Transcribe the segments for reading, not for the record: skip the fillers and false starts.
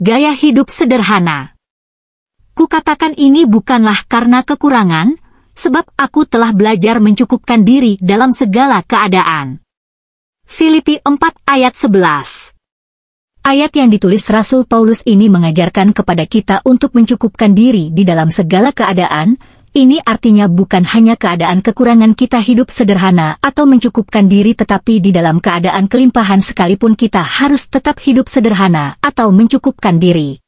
gaya hidup sederhana. Kukatakan ini bukanlah karena kekurangan, sebab aku telah belajar mencukupkan diri dalam segala keadaan. Filipi 4 ayat 11. Ayat yang ditulis Rasul Paulus ini mengajarkan kepada kita untuk mencukupkan diri di dalam segala keadaan. Ini artinya bukan hanya keadaan kekurangan kita hidup sederhana atau mencukupkan diri, tetapi di dalam keadaan kelimpahan sekalipun kita harus tetap hidup sederhana atau mencukupkan diri.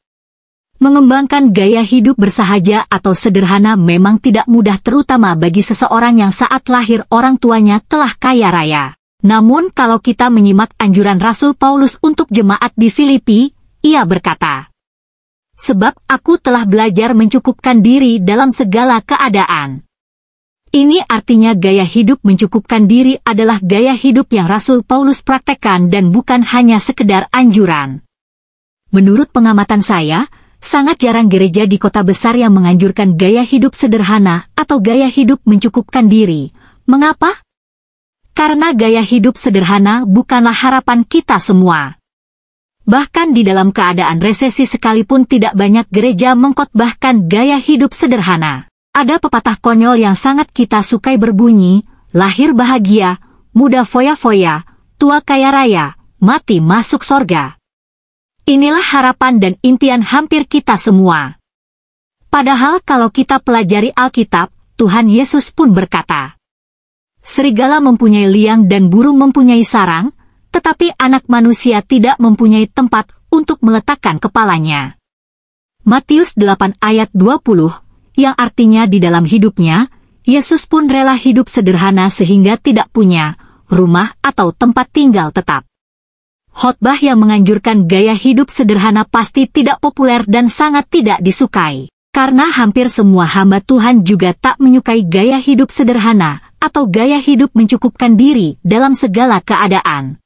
Mengembangkan gaya hidup bersahaja atau sederhana memang tidak mudah, terutama bagi seseorang yang saat lahir orang tuanya telah kaya raya. Namun kalau kita menyimak anjuran Rasul Paulus untuk jemaat di Filipi, ia berkata, "Sebab aku telah belajar mencukupkan diri dalam segala keadaan." Ini artinya gaya hidup mencukupkan diri adalah gaya hidup yang Rasul Paulus praktekkan dan bukan hanya sekedar anjuran. Menurut pengamatan saya, sangat jarang gereja di kota besar yang menganjurkan gaya hidup sederhana atau gaya hidup mencukupkan diri. Mengapa? Karena gaya hidup sederhana bukanlah harapan kita semua. Bahkan di dalam keadaan resesi sekalipun tidak banyak gereja mengkhotbahkan gaya hidup sederhana. Ada pepatah konyol yang sangat kita sukai berbunyi, lahir bahagia, muda foya-foya, tua kaya raya, mati masuk sorga. Inilah harapan dan impian hampir kita semua. Padahal kalau kita pelajari Alkitab, Tuhan Yesus pun berkata, "Serigala mempunyai liang dan burung mempunyai sarang, tetapi anak manusia tidak mempunyai tempat untuk meletakkan kepalanya." Matius 8 ayat 20, yang artinya di dalam hidupnya, Yesus pun rela hidup sederhana sehingga tidak punya rumah atau tempat tinggal tetap. Khotbah yang menganjurkan gaya hidup sederhana pasti tidak populer dan sangat tidak disukai, karena hampir semua hamba Tuhan juga tak menyukai gaya hidup sederhana atau gaya hidup mencukupkan diri dalam segala keadaan.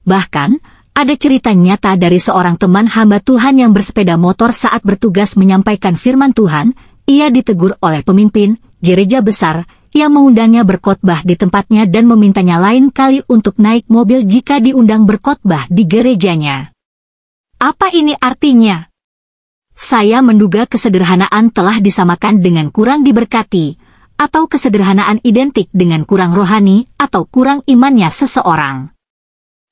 Bahkan, ada cerita nyata dari seorang teman hamba Tuhan yang bersepeda motor saat bertugas menyampaikan firman Tuhan. Ia ditegur oleh pemimpin gereja besar yang mengundangnya berkhotbah di tempatnya dan memintanya lain kali untuk naik mobil jika diundang berkhotbah di gerejanya. Apa ini artinya? Saya menduga kesederhanaan telah disamakan dengan kurang diberkati, atau kesederhanaan identik dengan kurang rohani atau kurang imannya seseorang.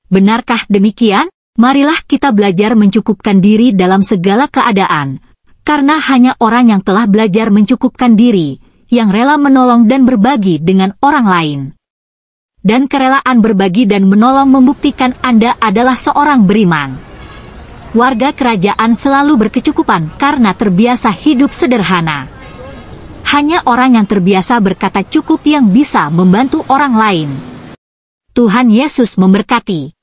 Benarkah demikian? Marilah kita belajar mencukupkan diri dalam segala keadaan, karena hanya orang yang telah belajar mencukupkan diri, yang rela menolong dan berbagi dengan orang lain. Dan kerelaan berbagi dan menolong membuktikan Anda adalah seorang beriman. Warga kerajaan selalu berkecukupan karena terbiasa hidup sederhana. Hanya orang yang terbiasa berkata cukup yang bisa membantu orang lain. Tuhan Yesus memberkati.